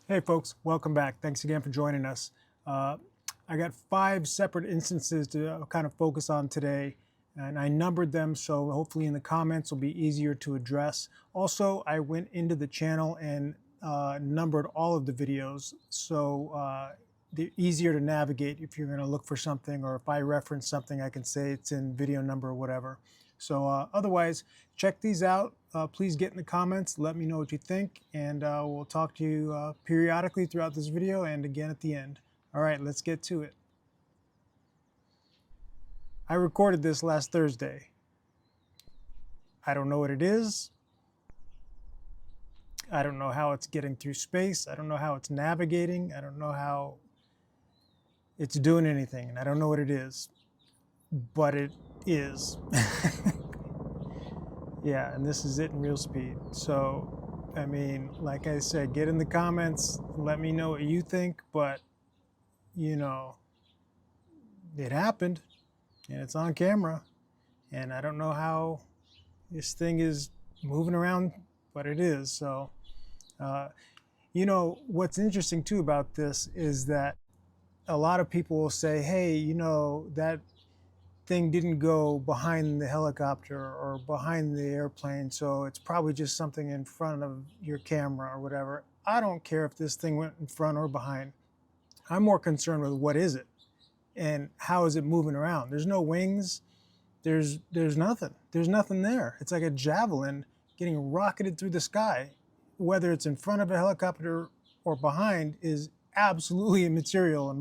Hey folks, welcome back. Thanks again for joining us. Uh, I got 5 separate instances to kind of focus on today, and I numbered them so hopefully in the comments will be easier to address. Also, I went into the channel and numbered all of the videos so they're easier to navigate if you're going to look for something, or if I reference something I can say it's in video number or whatever. So otherwise, check these out. Please get in the comments, let me know what you think, and we'll talk to you periodically throughout this video and again at the end. All right, let's get to it. I recorded this last Thursday. I don't know what it is. I don't know how it's getting through space. I don't know how it's navigating. I don't know how it's doing anything, and I don't know what it is, but it is. Yeah, and this is it in real speed. So, I mean, like I said, get in the comments, let me know what you think, but, you know, it happened, and it's on camera, and I don't know how this thing is moving around, but it is. So, you know, what's interesting too about this is that a lot of people will say, hey, you know, that thing didn't go behind the helicopter or behind the airplane, so it's probably just something in front of your camera or whatever. I don't care if this thing went in front or behind. I'm more concerned with what is it and how is it moving around. There's no wings. There's nothing. There's nothing there. It's like a javelin getting rocketed through the sky. Whether it's in front of a helicopter or behind is absolutely immaterial in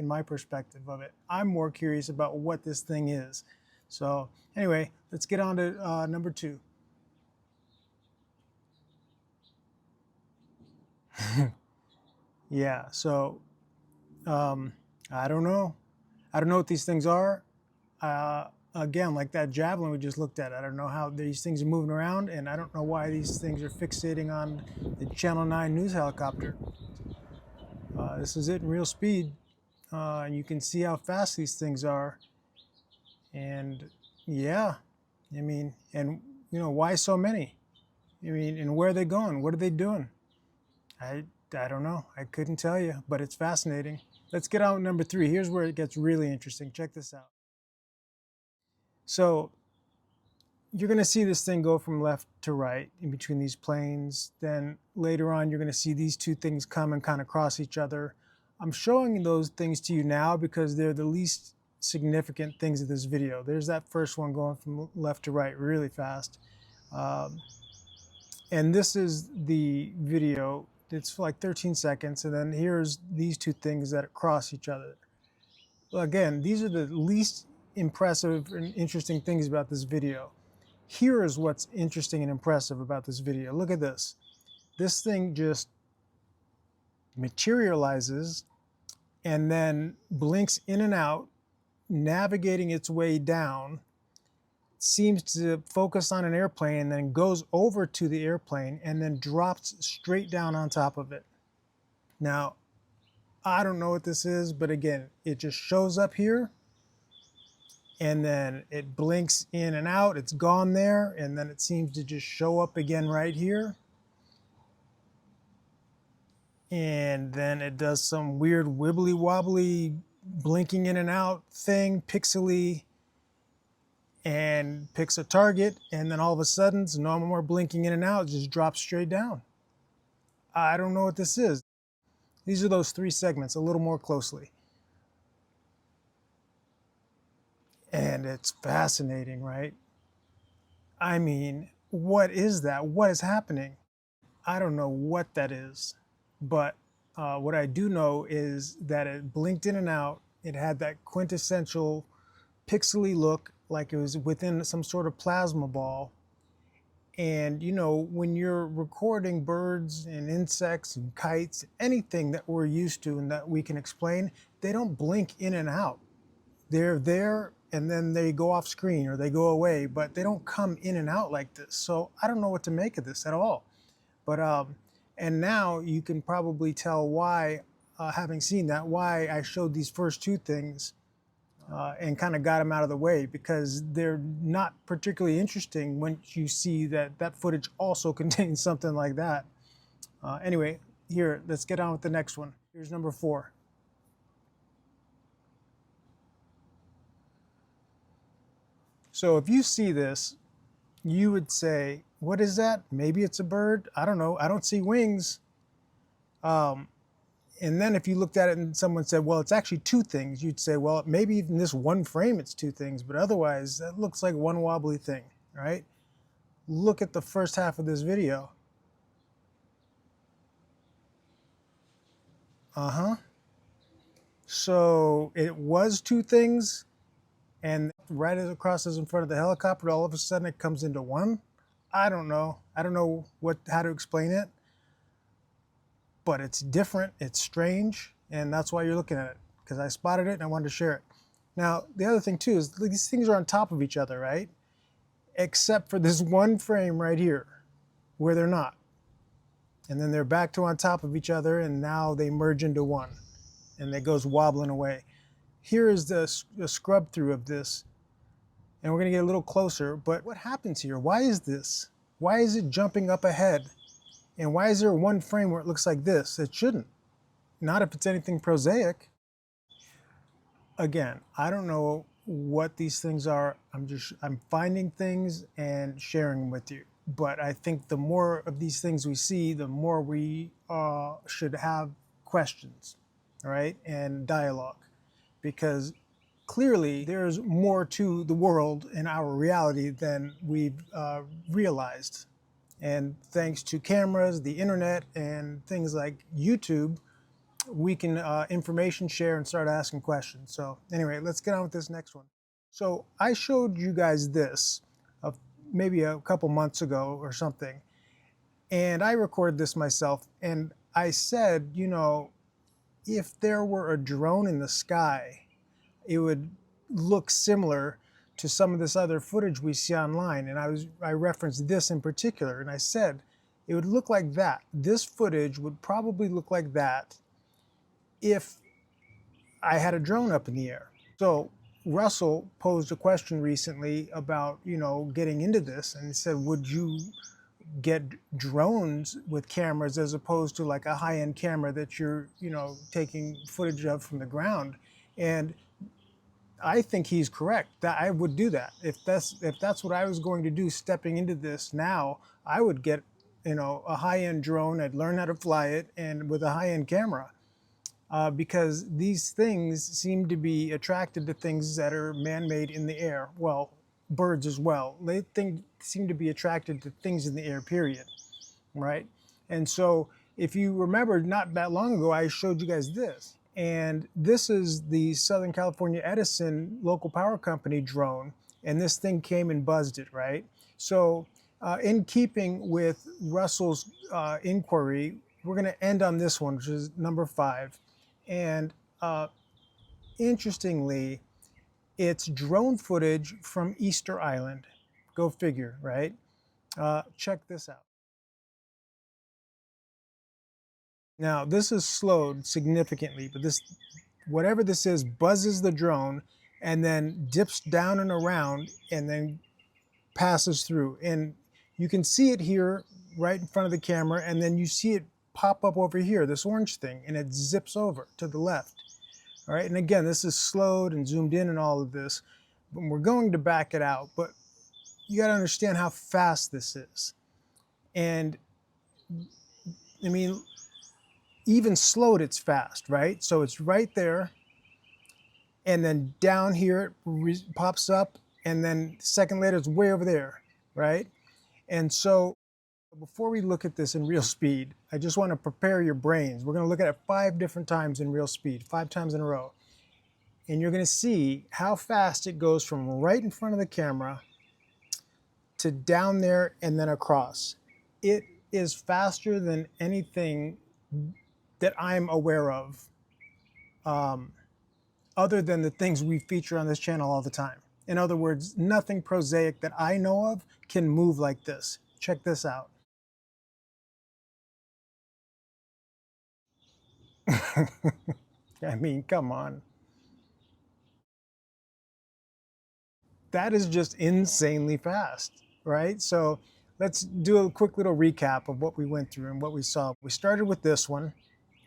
my perspective of it. I'm more curious about what this thing is. So anyway, let's get on to number 2. Yeah, so I don't know. I don't know what these things are. Again, like that javelin we just looked at, I don't know how these things are moving around, and I don't know why these things are fixating on the Channel 9 news helicopter. This is it in real speed. And you can see how fast these things are. And yeah, I mean, and you know, why so many? I mean, and where are they going? What are they doing? I don't know. I couldn't tell you, but it's fascinating. Let's get on with number 3. Here's where it gets really interesting. Check this out. So you're going to see this thing go from left to right in between these planes. Then later on, you're going to see these two things come and kind of cross each other. I'm showing those things to you now because they're the least significant things of this video. There's that first one going from left to right really fast. And this is the video. It's like 13 seconds. And then here's these two things that cross each other. Well, again, these are the least impressive and interesting things about this video. Here is what's interesting and impressive about this video. Look at this. This thing just materializes and then blinks in and out, navigating its way down, seems to focus on an airplane, and then goes over to the airplane and then drops straight down on top of it. Now, I don't know what this is, but again, it just shows up here and then it blinks in and out. It's gone there, and then it seems to just show up again right here. And then it does some weird wibbly wobbly blinking in and out thing, pixely, and picks a target, and then all of a sudden, no more blinking in and out, it just drops straight down. I don't know what this is. These are those 3 segments a little more closely. And it's fascinating, right? I mean, what is that? What is happening? I don't know what that is, but what I do know is that it blinked in and out. It had that quintessential pixely look, like it was within some sort of plasma ball. And you know, when you're recording birds and insects and kites, anything that we're used to and that we can explain, they don't blink in and out. They're there and then they go off screen or they go away, but they don't come in and out like this. So I don't know what to make of this at all. But and now you can probably tell why, having seen that, why I showed these first 2 things and kind of got them out of the way, because they're not particularly interesting once you see that that footage also contains something like that. Anyway, Here, let's get on with the next one. Here's number 4. So if you see this, you would say, what is that? Maybe it's a bird. I don't know. I don't see wings. Um, and then if you looked at it and someone said, well, it's actually 2 things, you'd say, well, maybe in this one frame it's 2 things, but otherwise that looks like one wobbly thing, right? Look at the first half of this video. Uh-huh. So it was 2 things, and right as it crosses in front of the helicopter, all of a sudden it comes into one. I don't know. I don't know how to explain it, but it's different, it's strange, and that's why you're looking at it, because I spotted it and I wanted to share it. Now, the other thing too is these things are on top of each other, right? Except for this one frame right here, where they're not. And then they're back to on top of each other, and now they merge into one, and it goes wobbling away. Here is the scrub through of this, and we're gonna get a little closer, but what happens here? Why is this? Why is it jumping up ahead? And why is there one frame where it looks like this? It shouldn't. Not if it's anything prosaic. Again, I don't know what these things are. I'm finding things and sharing them with you. But I think the more of these things we see, the more we should have questions, right? And dialogue. Because clearly there's more to the world and our reality than we've realized. And thanks to cameras, the internet, and things like YouTube, we can information share and start asking questions. So anyway, let's get on with this next one. So I showed you guys this maybe a couple months ago or something, and I recorded this myself, and I said, you know, if there were a drone in the sky, it would look similar to some of this other footage we see online. And I referenced this in particular, and I said it would look like that. This footage would probably look like that if I had a drone up in the air. So Russell posed a question recently about, you know, getting into this, and he said, would you get drones with cameras as opposed to like a high-end camera that you're, you know, taking footage of from the ground? And I think he's correct. That I would do that. If that's what I was going to do stepping into this now, I would get, you know, a high-end drone. I'd learn how to fly it, and with a high-end camera. Because these things seem to be attracted to things that are man-made in the air. Well, birds as well. They seem to be attracted to things in the air, period. Right? And so if you remember, not that long ago, I showed you guys this. And this is the Southern California Edison local power company drone. And this thing came and buzzed it, right? So in keeping with Russell's inquiry, we're going to end on this one, which is number 5. And interestingly, it's drone footage from Easter Island. Go figure, right? Check this out. Now, this is slowed significantly, but this, whatever this is, buzzes the drone and then dips down and around and then passes through. And you can see it here right in front of the camera, and then you see it pop up over here, this orange thing, and it zips over to the left. All right, and again, this is slowed and zoomed in and all of this, but we're going to back it out. But you got to understand how fast this is. And I mean, even slowed, it's fast, right? So it's right there, and then down here it pops up, and then a second later it's way over there, right? And so before we look at this in real speed, I just want to prepare your brains. We're going to look at it 5 different times in real speed, 5 times in a row. And you're going to see how fast it goes from right in front of the camera to down there and then across. It is faster than anything that I'm aware of, other than the things we feature on this channel all the time. In other words, nothing prosaic that I know of can move like this. Check this out. I mean, come on. That is just insanely fast, right? So let's do a quick little recap of what we went through and what we saw. We started with this one,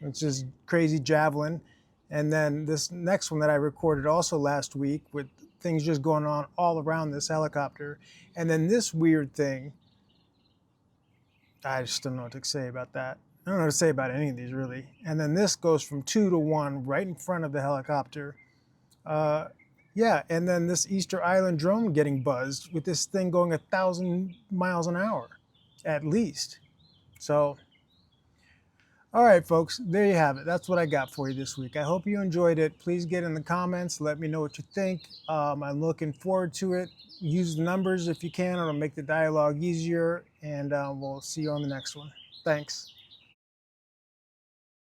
which is crazy Javelin. And then this next one that I recorded also last week with things just going on all around this helicopter. And then this weird thing, I just don't know what to say about that. I don't know what to say about any of these really. And then this goes from 2 to 1 right in front of the helicopter. Yeah, and then this Easter Island drone getting buzzed with this thing going 1,000 miles an hour, at least. So, all right, folks, there you have it. That's what I got for you this week. I hope you enjoyed it. Please get in the comments. Let me know what you think. I'm looking forward to it. Use the numbers if you can. It'll make the dialogue easier. And we'll see you on the next one. Thanks.